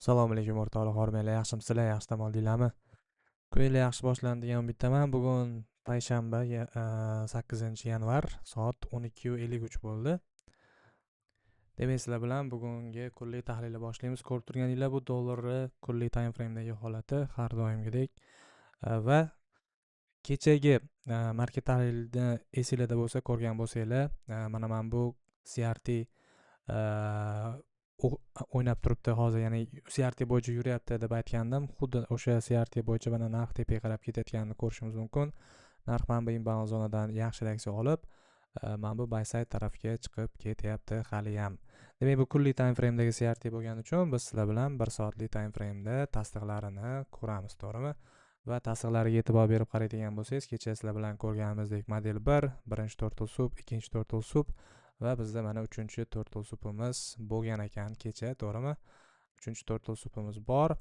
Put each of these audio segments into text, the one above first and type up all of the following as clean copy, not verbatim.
Assalomu alaykum o'rtoqlar, hormanglar, yaxshimisizlar, yaxshi dam oldinglarmi? Kuninglar yaxshi boshlandi degan umiddaman. Bugun payshanba, 8 yanvar, soat 12:53 bo'ldi. Demak, sizlar bilan bugungi kunlik tahlilni boshlaymiz. Ko'rib turganinglar, bu dollarni kunlik time frame'dagi holati har doimgidek va kechagi market tahlilini esinglarda bo'lsa, ko'rgan bo'lsanglar, mana bu CRT o'ynab turibdi hozir, ya'ni CRT bo'yicha yuryapti deb aytgandim. Xuddi o'sha CRT bo'yicha mana narx tepaga qarab ketayotganini ko'rishimiz mumkin. Narx mana bu imbalans zonadan yaxshi reaksiya olib, mana bu buy side tarafga chiqib ketyapti hali ham. Demak, bu kunlik time frame'dagi CRT bo'lgani uchun biz sizlar bilan 1 soatlik time frame'da tasdiqlarini ko'ramiz, to'g'rimi? Va tasdiqlariga e'tibor berib qaraydigan bo'lsangiz, kecha sizlar bilan ko'rganimizdek model 1, birinchi turtle soup, ikkinchi turtle soup va bizda mana 3-chi turtle soupimiz bo'lgan ekan kecha, to'g'rimi? 3-chi turtle soupimiz bor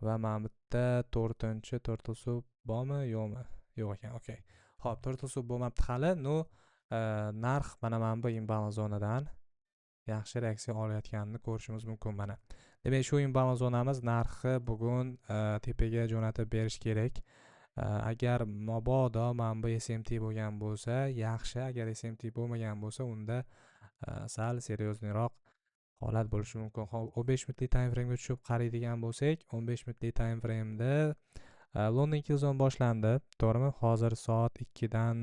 va mana bu yerda 4-chi turtle soup bormi, yo'qmi? Yo'q ekan. Okey. Xo'p, turtle soup bo'lmabdi hali. Narx mana bu imbalans zonadan yaxshi reaksiya olayotganini ko'rishimiz mumkin mana. Demak, shu imbalans zonamiz narxi bugun tepaga jo'natib berish kerak. Agar mabodo mana bu SMT bo'lgan bo'lsa, yaxshi. Agar SMT bo'lmagan bo'lsa, unda sal seryoznroq holat bo'lishi mumkin. Hop, 15 minutlik time frame'ga tushib qaraydigan bo'lsak, 15 minutlik time frame'da London Killzone boshlandi, to'g'rimi? Hozir soat 2 dan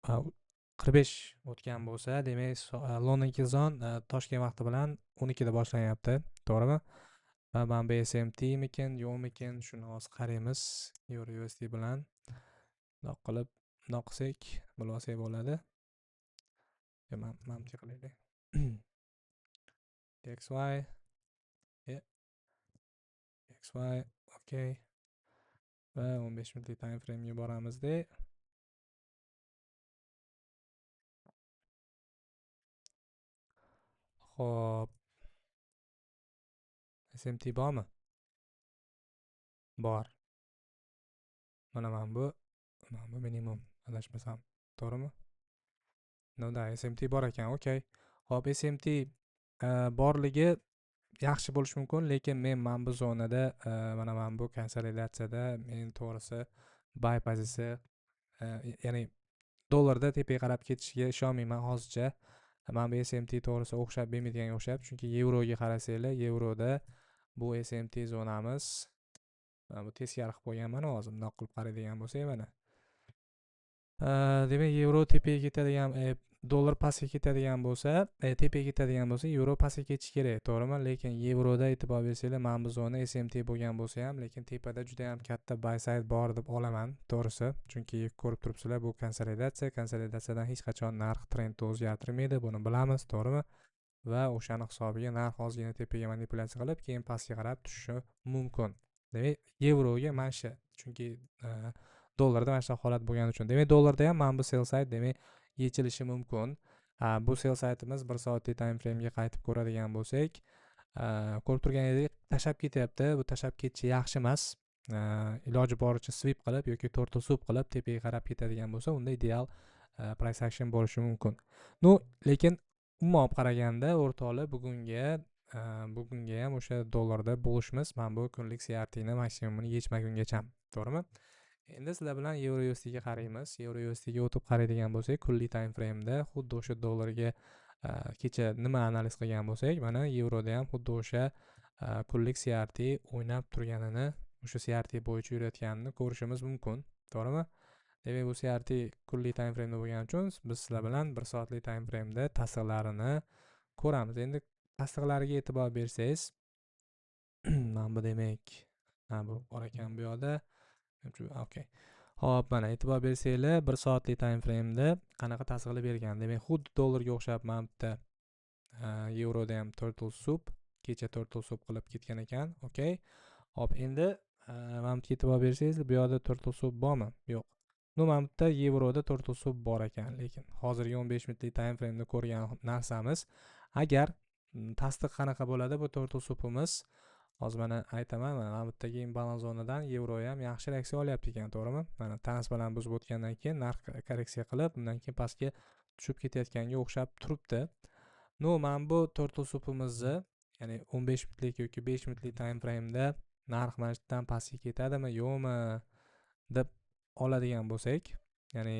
45 o'tgan bo'lsa, demak London Killzone Toshkent vaqti bilan 12 da boshlanyapti, to'g'rimi? Va mana bu SMT mikin, yo'qmikin, shuni hozir qaraymiz. Euro USD bilan bundoq qilsak, bilib olsak bo'ladi. Mana qilaylik. XY XY, okey. Va 15 minutlik time frame'ga boramizda. Xo'p, SMT bormi? Bor. Mana bu minimum, adashmasam, to'g'rimi? Da, SMT bor ekan, okey. Xo'p, SMT borligi yaxshi bo'lishi mumkin, lekin men bu zonada mana bu konsolidatsiyada men to'g'risi buy pozitsiya, ya'ni dollarda tepaga qarab ketishiga ishonmayman hozircha. Mana bu SMT to'g'risi o'xshab bermaydiganga o'xshayapti, chunki yevroga qarasanglar, yevroda bu SMT zonamiz mana bu teskari qilib qo'ygan. Mana hozir bundoq qilib qaraydigan bo'lsak, mana demak, yevro tepaga ketadigan, dollar pastga ketadigan bo'lsa, tepaga ketadigan bo'lsa, yevro pastga ketishi kerak, to'g'rimi? Lekin yevroda e'tibor bersanglar, mana bu zona SMT bo'lgan bo'lsa ham, lekin tepada juda ham katta buy side bor deb olaman, to'g'risi. Chunki ko'rib turibsizlar, bu konsolidatsiyadan hech qachon narx trendni o'zgartirmaydi, buni bilamiz, to'g'rimi? Va o'shani hisobiga narx ozgina tepaga manipulyatsiya qilib, keyin pastga qarab tushishi mumkin. Demak, yevroga mana shu, chunki dollarda mana shunaqa holat bo'lgani uchun. Demak, dollarda ham mana bu sell side, demak, yechilishi mumkin. Bu sell sideimiz 1 soatlik time frame'ga qaytib ko'radigan bo'lsak, ko'rib turganingizdek tashab ketyapti. Bu tashab ketishi yaxshi emas. Iloji boricha sweep qilib yoki turtle soup qilib tepaga qarab ketadigan bo'lsa, unda ideal price action bo'lishi mumkin. Lekin umuman olib qaraganda o'rtoqlar, bugunga ham o'sha dollarda bo'lishimiz mana bu kunlik CRT ni maksimumini yechmagungacha, to'g'rimi? Endi sizlar bilan Euro USD ga qaraymiz. Euro USD ga o'tib qaraydigan bo'lsak, kunlik time frame'da xuddi o'sha dollarga kecha nima analiz qilgan bo'lsak, mana yevroda ham xuddi o'sha kunlik CRT o'ynab turganini, o'sha CRT bo'yicha yurayotganini ko'rishimiz mumkin, to'g'rimi? Demak, bu CRT kunlik time frame'da bo'lgani uchun biz sizlar bilan 1 soatlik time frame'da tasdiqlarini ko'ramiz. Endi tasdiqlariga e'tibor bersangiz, mana bu demak, bu bor ekan bu yoqda. Okey. Xo'p, mana e'tibor bersanglar, 1 soatlik time frame'da qanaqa tasdiqlar bergan. Demak, xuddi dollarga o'xshab mana bu yerda yevroda ham turtle soup, kecha turtle soup qilib ketgan ekan. Okey. Xo'p, endi mana bu yerga e'tibor bersangiz, bu yoqda turtle soup bormi? Yo'q. Mana bu yerda yevroda turtle soup bor ekan, lekin hozirgi 15 minutlik time frame'da ko'rgan narsamiz, agar tasdiq qanaqa bo'ladi bu turtle soupimiz, hozir mana aytaman, mana bu yerdagi imbalans zonadan yevro ham yaxshi reaksiya olyapti ekan, to'g'rimi? Mana tanas bilan buzib o'tgandan keyin narx korreksiya qilib, undan keyin pastga tushib ketayotganga o'xshab turibdi. Mana bu turtle soupimizni ya'ni 15 minutlik yoki 5 minutlik time frame'da narx mana shu yerdan pastga ketadimi yo'qmi deb oladigan bo'lsak, ya'ni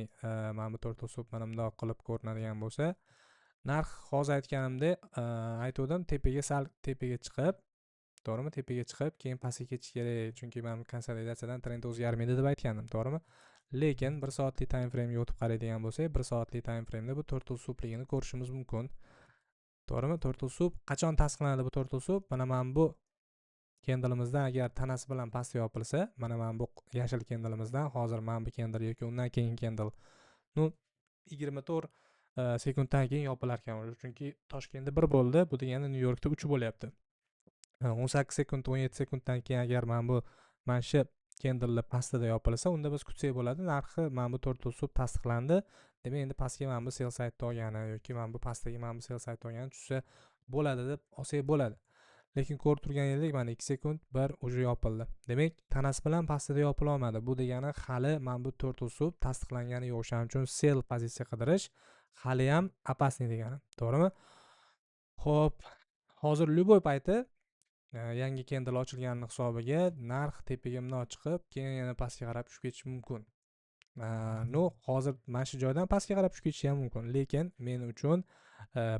mana bu to'rtosub mana bundoq qilib ko'rinadigan bo'lsa, narx hozir aytganimdek aytgandim, tepaga sal tepaga chiqib, to'g'rimi, tepaga chiqib keyin pastga ketish kerak, chunki men konsolidatsiyadan trend o'zgarmaydi deb aytgandim, to'g'rimi. Lekin 1 soatlik time frame ga o'tib qaraydigan bo'lsak, 1 soatlik time frame da bu to'rtosubligini ko'rishimiz mumkin, to'g'rimi. To'rtosub qachon tasdiqlanadi? Bu to'rtosub mana bu kendilimizdan agar tanasi bilan pastga yopilsa, mana bu yashil kendilimizdan hozir mana bu kendil yoki undan keyingi kendil 24 sekunddan keyin yopilar ekan, chunki Toshkentda 1 bo'ldi, bu degani Nyu Yorkda 3 bo'lyapti. 18 sekund 17 sekunddan keyin agar mana shu kendillar pastida yopilsa, unda biz kutsak bo'ladi, narxi mana bu to'rtosub tasdiqlandi. Demak, endi pastga mana bu sell side olgani yoki mana bu pastdagi mana bu sell side olgani tushsa bo'ladi deb olsak bo'ladi. Lekin ko'rib turganingizdek mana 2 sekund bir уже yopildi. Demak, tanasi bilan pastida yopila olmadi. Bu degani hali mana bu to'rtosub tasdiqlangani yo'q. Shuning uchun sell pozitsiya qidirish hali ham opasniy degani, to'g'rimi? Xo'p, hozir любой payti yangi kendil ochilgani hisobiga narx tepaga bundoq chiqib, keyin yana pastga qarab tushib ketishi mumkin. Hozir mana shu joydan pastga qarab tushib ketishi ham mumkin, lekin men uchun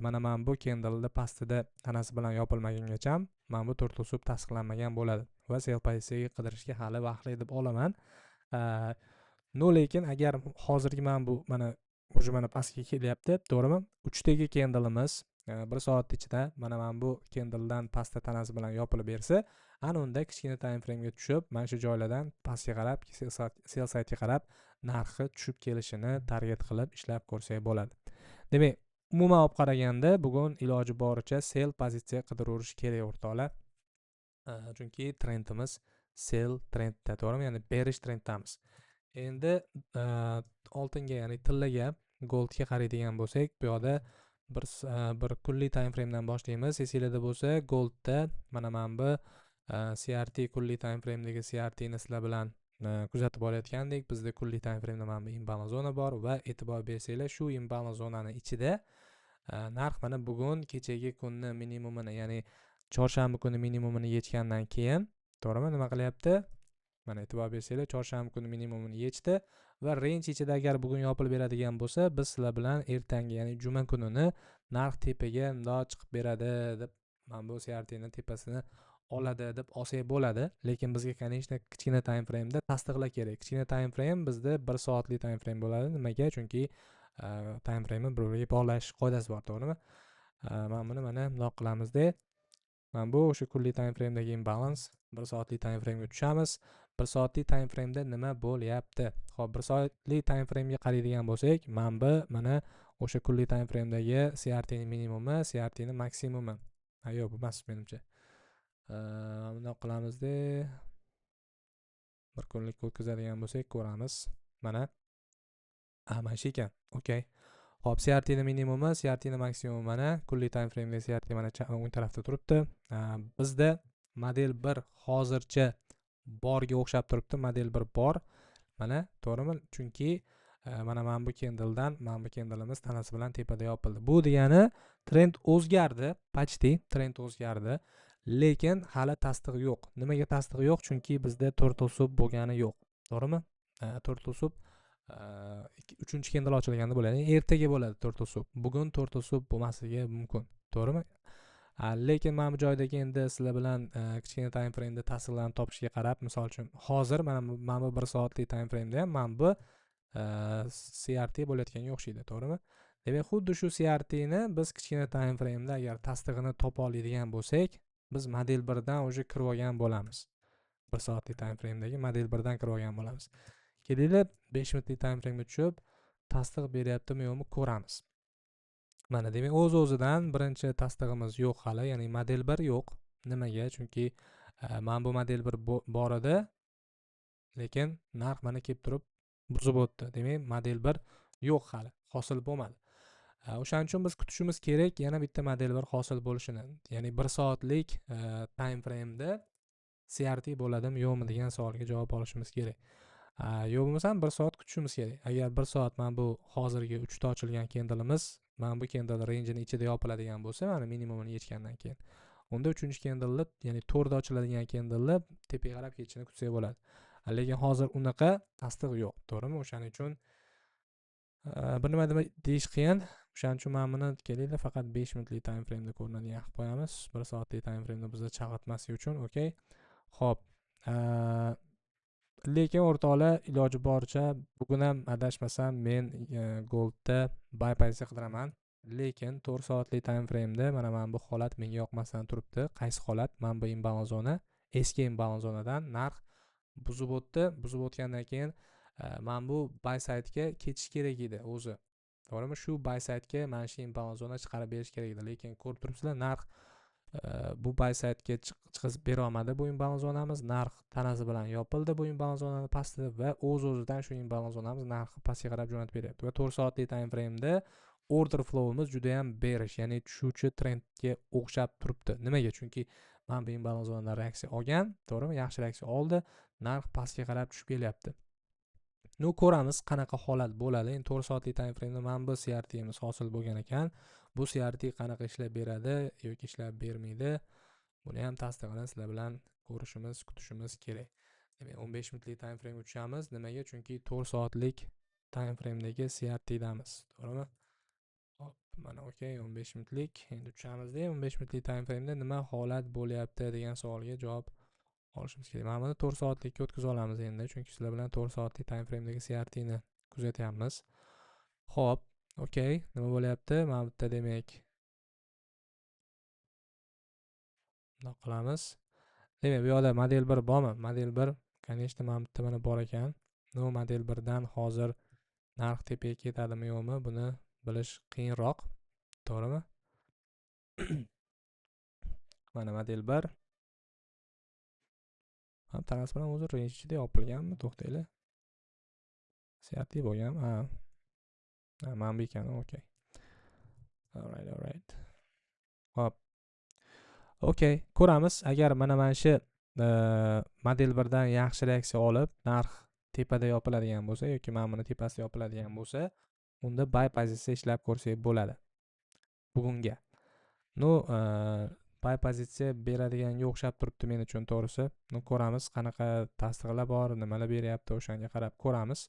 mana bu kendilni pastida tanasi bilan yopilmagungacha mana bu to'rtosub tasdiqlanmagan bo'ladi va sell pozitsiyaga qidirishga hali vaqtli deb olaman. Lekin agar hozirgi mana уже mana pastga kelyapti, to'g'rimi? 3 dagi kendilimiz 1 soat ichida mana bu kendildan pastda tanasi bilan yopilib bersa, ana unda kichkina time frame ga tushib, mana shu joylardan pastga qarab, sell side ga qarab narxi tushib kelishini target qilib ishlab ko'rsak bo'ladi. Demak, umuman olib qaraganda bugun iloji boricha sell pozitsiya qidiraverish kerak o'rtoqlar. Chunki trendimiz sell trendda, to'g'rimi? Ya'ni bearish trenddamiz. Endi oltinga, ya'ni tillaga, goldga qaraydigan bo'lsak, bu yoqda bir kunlik time frame dan boshlaymiz. Esingizda bo'lsa, goldda mana bu CRT kunlik time frame dagi CRT ni sizlar bilan kuzatib olayotgandek, bizda kunlik time frame da mana bu imbalans zona bor va e'tibor bersanglar, shu imbalans zonani ichida narx mana bugun kechagi kunni minimumini, ya'ni chorshanba kuni minimumini yechgandan keyin, to'g'rimi, nima qilyapti? Mana e'tibor bersanglar, chorshanba kuni minimumini yechdi va range ichida agar bugun yopilib beradigan bo'lsa, biz sizlar bilan ertangi, ya'ni juma kunini narx tepaga bundoq chiqib beradi deb, mana bu CRT ni tepasini oladi deb olsak bo'ladi. Lekin bizga конечно kichkina time frame da tasdiqlar kerak. Kichkina time frame bizda 1 soatlik time frame bo'ladi. Nimaga? Chunki time frame ni bir-biriga bog'lash qoidasi bor, to'g'rimi? Mana buni mana bundoq qilamizda, mana bu o'sha kunlik time frame dagi imbalans, 1 soatlik time frame ga tushamiz. 1 soatlik time frame da nima bo'lyapti? Xo'p, 1 soatlik time frame ga qaraydigan bo'lsak, mana o'sha kunlik time frame dagi CRT ni minimumi, CRT ni maksimumi. Yo'q, bu emas menimcha. Bundoq qilamizda, bir kunlik o'tkazadigan bo'lsak ko'ramiz. Mana shu ekan. Okay. Xo'p, CRT ni minimumi, CRT ni maksimumi mana kunlik time frame ga CRT mana o'ng tarafda turibdi. Bizda model 1 hozircha borga o'xshab turibdi, model 1 bor. Mana, to'g'rimi? Chunki mana bu kendildan mana bu kendilimiz tanasi bilan tepada yopildi. Bu degani trend o'zgardi, почти trend o'zgardi, lekin hali tasdiq yo'q. Nimaga tasdiq yo'q? Chunki bizda to'rtosub bo'lgani yo'q, to'g'rimi? To'rtosub 3-chi kendil ochilganda bo'ladi. Ertaga bo'ladi to'rtosub. Bugun to'rtosub bo'lmasligi mumkin, to'g'rimi? Lekin mana bu joydagi endi sizlar bilan kichkina time frame da tasdiqlarni topishga qarab, misol uchun hozir mana bu 1 soatlik time frame da ham mana bu CRT bo'layotganga o'xshaydi, to'g'rimi? Demak, xuddi shu CRT ni biz kichkina time frame da agar tasdig'ini topa oladigan bo'lsak, biz model 1 dan уже kirib olgan bo'lamiz. 1 soatlik time frame dagi model 1 dan kirib olgan bo'lamiz. Kelinglar 5 minutlik time frame ga tushib, tasdiq beryaptimi yo'qmi ko'ramiz. Mana demak, o'z-o'zidan birinchi tasdig'imiz yo'q hali, ya'ni model 1 yo'q. Nimaga? Chunki mana bu model 1 bor edi, lekin narx mana kelib turib buzib o'tdi. Demak, model 1 yo'q hali, hosil bo'lmadi. O'shaning uchun biz kutishimiz kerak yana bitta model 1 hosil bo'lishini. Ya'ni 1 soatlik time frame da CRT bo'ladimi, yo'qmi degan savolga javob olishimiz kerak. Yo'q bo'lmasa 1 soat kutishimiz kerak. Agar 1 soat mana bu hozirgi 3 ta ochilgan kendilimiz, mana bu kendil range ni ichida yopiladigan bo'lsa, mana minimumini yechgandan keyin, unda 3-candle, ya'ni to'rda ochiladigan candle tepaga qarab ketishini kutsak bo'ladi. Lekin hozir unaqa tasdiq yo'q, to'g'rimi? O'shaning uchun bir nima deyish qiyin. O'shaning uchun mana buni kelinglar faqat 5 minutlik time frame da ko'rinadigan qilib qo'yamiz. 1 soatlik time frame da bizda chalg'itmaslik uchun, okey. Xo'p. Lekin o'rtoqlar, iloji boricha bugun ham adashmasam men goldda buy pozitsiya qidiraman. Lekin 4 soatlik time frame da mana bu holat menga yoqmasdan turibdi. Qaysi holat? Mana bu imbalans zona, eski imbalans zonadan narx buzib o'tdi. Buzib o'tgandan keyin mana bu buy side'ga ketish kerak edi o'zi. To'g'rimi? Shu buy side'ga mana shu imbalans zona chiqarib berish kerak edi. Lekin ko'rib turibsizlar, narx bu buy side'ga chiqib bera olmadi bu imbalans zonamiz. Narx tanasi bilan yopildi bu imbalans zonani pastida va o'z-o'zidan shu imbalans zonamiz narxni pastga qarab jo'natib beryapti. Va 4 soatlik time frame da order flow'imiz juda ham bearish, ya'ni tushuvchi trendga o'xshab turibdi. Nimaga? Chunki mana bu imbalans zonadan reaksiya olgan, to'g'rimi? Yaxshi reaksiya oldi, narx pastga qarab tushib kelyapti. Nu ko'ramiz qanaqa holat bo'ladi. Endi 4 soatlik time frame da mana bu CRT'miz hosil bo'lgan ekan. Bu CRT qanaqa ishlab beradi yoki ishlab bermaydi? Buni ham tasdig'ini sizlar bilan ko'rishimiz, kutishimiz kerak. Demak, 15 minutlik time frame uchamiz. Nimaga? Chunki 4 soatlik time frame dagi CRT damiz, to'g'rimi? Hop, mana okey, 15 minutlik. Endi uchamizda 15 minutlik time frame da nima holat bo'lyapti degan savolga javob olishimiz kerak. Mana buni 4 soatlikka o'tkazib olamiz endi, chunki sizlar bilan 4 soatlik time frame dagi CRT ni kuzatyapmiz. Xo'p, okey, nima bo'lyapti? Mana bu yerda demak bundoq qilamiz. Demak, bu yoqda model 1 bormi? Model 1, конечно, mana bu yerda mana bor ekan. No, model 1 dan hozir narx tepaga ketadimi yo'qmi? Buni bilish qiyinroq, to'g'rimi? Mana model 1. Ham tanasi bilan o'zi range ichida yopilganmi? To'xtanglar. CRT bo'lgan. Ha. Mana bu ekan, okey. Alright. Hop. Okey, ko'ramiz. Agar mana shu model 1 dan yaxshi reaksiya olib, narx tepada yopiladigan bo'lsa yoki mana buni tepasida yopiladigan bo'lsa, unda buy pozitsiya ishlab ko'rsak bo'ladi. Bugunga. No, buy pozitsiya beradiganga o'xshab turibdi men uchun, to'g'risi. No, ko'ramiz qanaqa tasdiqlar bor, nimalar beryapti, o'shanga qarab ko'ramiz.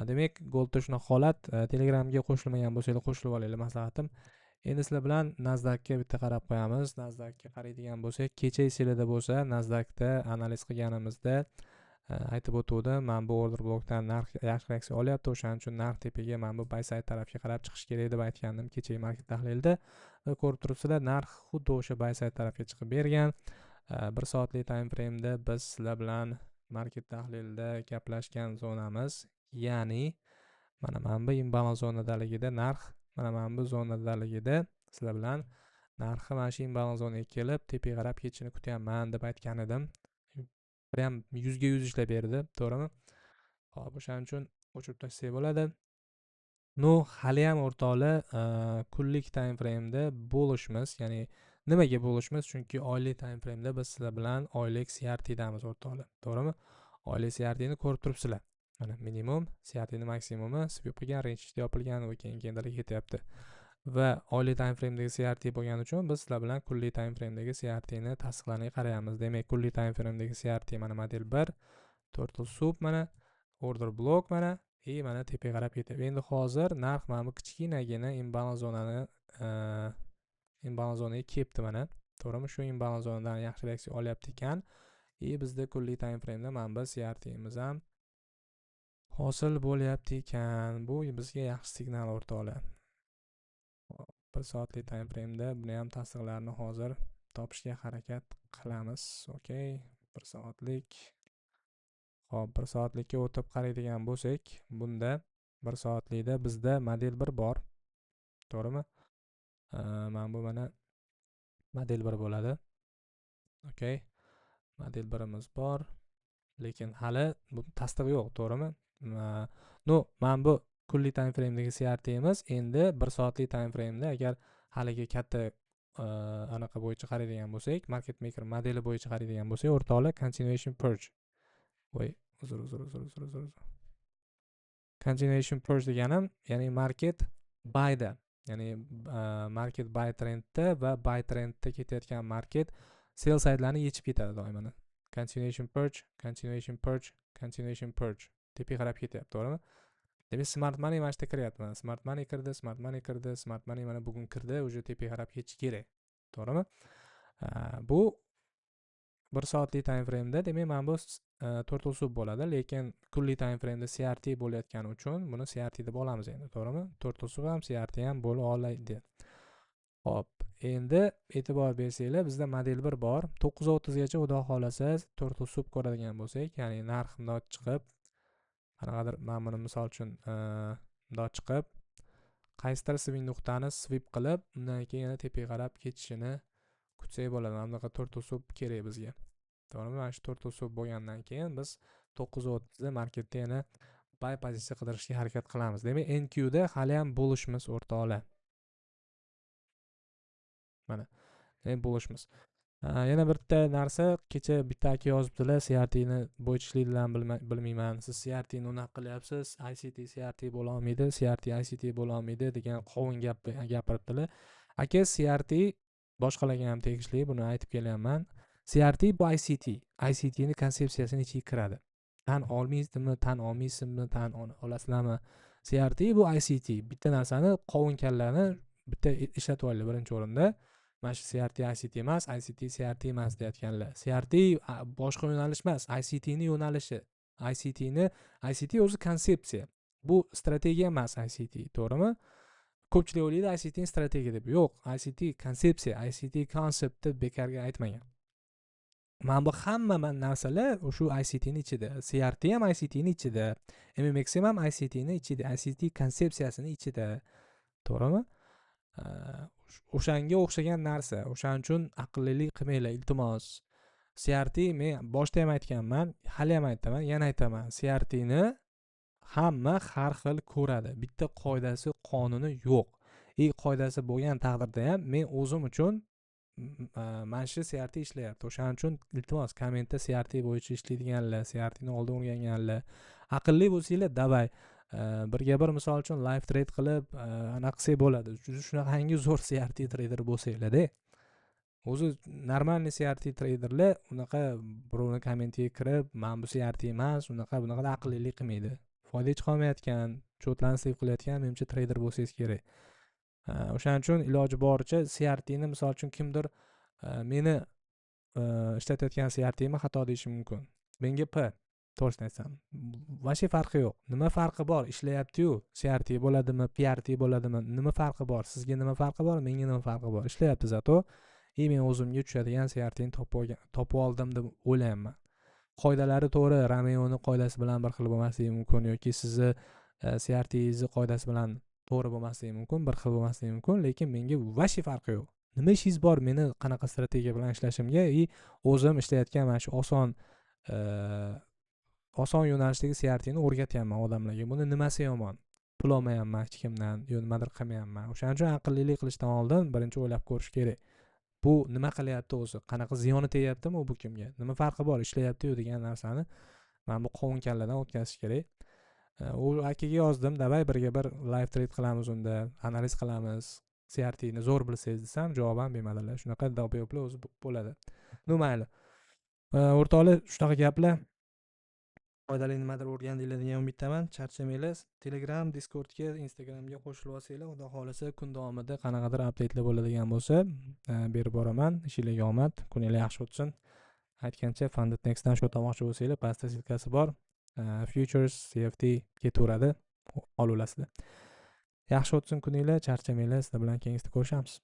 Demak, goldda shunaqa holat. Telegramga qo'shilmagan bo'lsangiz qo'shilib olinglar, maslahatim. Endi sizlar bilan Nasdaqga bitta qarab qo'yamiz. Nasdaqga qaraydigan bo'lsak, kecha selida bo'lsa, Nasdaqda analiz qilganimizda aytib o'tuvdim, mana bu order blokdan narx yaxshi reaksiya olyapti, o'shaning uchun narx tepaga mana bu buy side tarafga qarab chiqish kerak deb aytgandim kechagi market tahlilida. Ko'rib turibsizlar, narx xuddi o'sha buy side tarafga chiqib bergan. 1 soatlik time frame da biz sizlar bilan market tahlilida gaplashgan zonamiz, ya'ni mana bu imbalans zonadaligida narx mana bu zonadaligida sizlar bilan narxi mana shu imbalans zonaga kelib tepaga qarab ketishini kutyapman deb aytgan edim. Prям 100 ga 100 ishlab berdi, to'g'rimi? Xo'p, o'shaning uchun o'chirib tashlasak bo'ladi. No, hali ham o'rtoqlar, kunlik time frame da bo'lishmiz, ya'ni nimaga bo'lishmiz? Chunki oylik time frame da biz sizlar bilan oylik CRT damiz o'rtoqlar, to'g'rimi? Oylik CRT ni ko'rib turibsizlar. Mana minimum, CRT ni maksimumi sweep qilgan, range ichida yopilgan va keyingi ketyapti. Va oylik time frame dagi CRT bo'lgani uchun biz sizlar bilan kunlik time frame dagi CRT ni tasdiqlaniga qaraymiz. Demak, kunlik time frame dagi CRT mana model 1, turtle soup mana, order block mana, mana tepaga qarab ketyapti. Endi hozir narx mana bu kichkinagina imbalans zonaga kelibdi mana. To'g'rimi? Shu imbalans zonadan yaxshi reaksiya olyapti ekan. Bizda kunlik time frame da mana bu CRT imiz ham hosil bo'lyapti ekan. Bu bizga yaxshi signal o'rtoqlar. 1 soatlik time frame da buni ham tasdiqlarini hozir topishga harakat qilamiz. Okey, 1 soatlik. Xo'p, 1 soatlikka o'tib qaraydigan bo'lsak, bunda 1 soatlikda bizda model 1 bor. To'g'rimi? Mana bu mana model 1 bo'ladi. Okey. Model 1imiz bor, lekin hali bu tasdiq yo'q, to'g'rimi? No, mana bu kunlik time frame dagi CRT imiz. Endi 1 soatlik time frame da agar haligi katta anaqa bo'yicha qaraydigan bo'lsak, market maker modeli bo'yicha qaraydigan bo'lsak, o'rtoqlar, continuation purge. Voy, uzr. Continuation purge deganim, ya'ni market buyda, Ya'ni market buy trendda va buy trendda ketayotgan market sell side'larni yechib ketadi doimiy. Continuation purge, continuation purge, continuation purge. Tepaga qarab ketyapti, to'g'rimi? Demak, smart money mana shu yerda kiryapman. Smart money kirdi, smart money kirdi, smart money mana bugun kirdi, уже tepaga qarab ketishi kerak. To'g'rimi? Bu 1 soatlik time frame'da demak mana bu 4 usul bo'ladi, lekin kunlik time frame'da CRT bo'layotgani uchun buni CRT deb olamiz endi, to'g'rimi? 4 usul ham CRT ham bo'la oladi. Hop, endi e'tibor bersanglar, bizda model 1 bor. 9:30 gacha xudo xolasa 4 usul ko'radigan bo'lsak, ya'ni narx bundoq chiqib, qanaqadir mana buni misol uchun bundoq chiqib, qaysidir swing nuqtani sweep qilib, undan keyin yana tepaga qarab ketishini kutsak bo'ladi. Mana bunaqa 4 usul kerak bizga. To'g'rimi? Mana shu 4 usul bo'lgandan keyin biz 9:30 da marketda yana buy pozitsiya qidirishga harakat qilamiz. Demak, NQ da hali ham bo'lishimiz o'rtoqlar. Mana, bo'lishimiz. Yana bitta narsa, kecha bitta aka yozibdilar, CRT ni bo'yicha ishlaydilarmi bilmayman. Siz CRT ni unaqa qilyapsiz, ICT CRT bo'la olmaydi, CRT ICT bo'la olmaydi degan qovun gap gapiribdilar. Aka, CRT boshqalarga ham tegishli, buni aytib kelyapman. CRT bu ICT. ICT ni konsepsiyasini ichiga kiradi. Tan olmaysizmi, tan olmaysizmi, tan olasizlarmi? CRT bu ICT. Bitta narsani qovun kallarni bitta ishlatib olinglar birinchi o'rinda. Mana shu CRT ICT emas, ICT CRT emas deyotganlar. CRT boshqa yo'nalish emas, ICT ni yo'nalishi. ICT o'zi konsepsiya. Bu strategiya emas ICT, to'g'rimi? Ko'pchilik o'ylaydi ICT strategiya deb. Yo'q, ICT konsepsiya, ICT concept deb bekarga aytmagan. Mana bu hamma narsalar shu ICT ni ichida. CRT ham ICT ni ichida. MMX ham ICT ni ichida. ICT konsepsiyasini ichida. To'g'rimi? O'shanga o'xshagan narsa. O'shaning uchun aqllilik qilmanglar, iltimos. CRT men boshda ham aytganman, hali ham aytaman, yana aytaman. CRT ni hamma har xil ko'radi. Bitta qoidasi, qonuni yo'q. Qoidasi bo'lgan taqdirda ham men o'zim uchun mana shu CRT ishlayapti. O'shaning uchun iltimos kommentda CRT bo'yicha ishlaydiganlar, CRT ni oldin o'rganganlar, aqlli bo'lsanglar, davay. Birga bir misol uchun live trade qilib anaqa qilsak bo'ladi. Shunaqangi zo'r CRT trader bo'lsanglar-da. O'zi normalniy CRT traderlar unaqa birovni kommentiga kirib, "Men bu CRT emas, bunaqa aqllilik qilmaydi." Foyda chiqolmayotgan, chotlarni save qilayotgan menimcha trader bo'lsangiz kerak. O'shaning uchun iloji boricha CRT ni misol uchun kimdir meni ishlatayotgan CRT mi xato deyishi mumkin. Menga P to'g'risini aytsam, vashi farqi yo'q. Nima farqi bor? Ishlayapti-yu. CRT bo'ladimi, PRT bo'ladimi? Nima farqi bor? Sizga nima farqi bor? Menga nima farqi bor? Ishlayapti zato. Men o'zimga tushadigan CRT ni topib oldim deb o'ylayman. Qoidalari to'g'ri, Romeo'ni qoidasi bilan bir xil bo'lmasligi mumkin yoki sizni CRT'ingizni qoidasi bilan to'g'ri bo'lmasligi mumkin, bir xil bo'lmasligi mumkin, lekin menga vashi farqi yo'q. Nima ishingiz bor meni qanaqa strategiya bilan ishlashimga? O'zim ishlayotgan mana shu oson yo'nalishdagi CRT ni o'rgatyapman odamlarga. Buni nimasi yomon? Pul olmayapman hech kimdan, yo nimadir qilmayapman. O'shaning uchun aqllilik qilishdan oldin birinchi o'ylab ko'rish kerak. Bu nima qilyapti o'zi? Qanaqa ziyoni tegyaptimi bu kimga? Nima farqi bor? Ishlayapti-yu degan narsani mana bu qovun kalladan o'tkazish kerak. U akaga yozdim, davay birga bir live trade qilamiz unda, analiz qilamiz. CRT ni zo'r bilsangiz desam, javob ham bermadilar. Shunaqa dabiyoblar o'zi bo'ladi. Mayli. O'rtoqlar, shunaqa gaplar. Foydali nimadir o'rgandinglar degan umiddaman. Charchamanglar. Telegram, Discordga, Instagramga qo'shilib olsanglar, xudo xolasa kun davomida qanaqadir update'lar bo'ladigan bo'lsa, berib boraman. Ishingizga omad, kuninglar yaxshi o'tsin. Aytgancha Funded Next'dan shu tomoqchi bo'lsanglar, pastda silkasi bor. Futures, CFD ketaveradi. Olaverasizlar. Yaxshi o'tsin kuninglar, charchamanglar. Sizlar bilan keyingisida ko'rishamiz.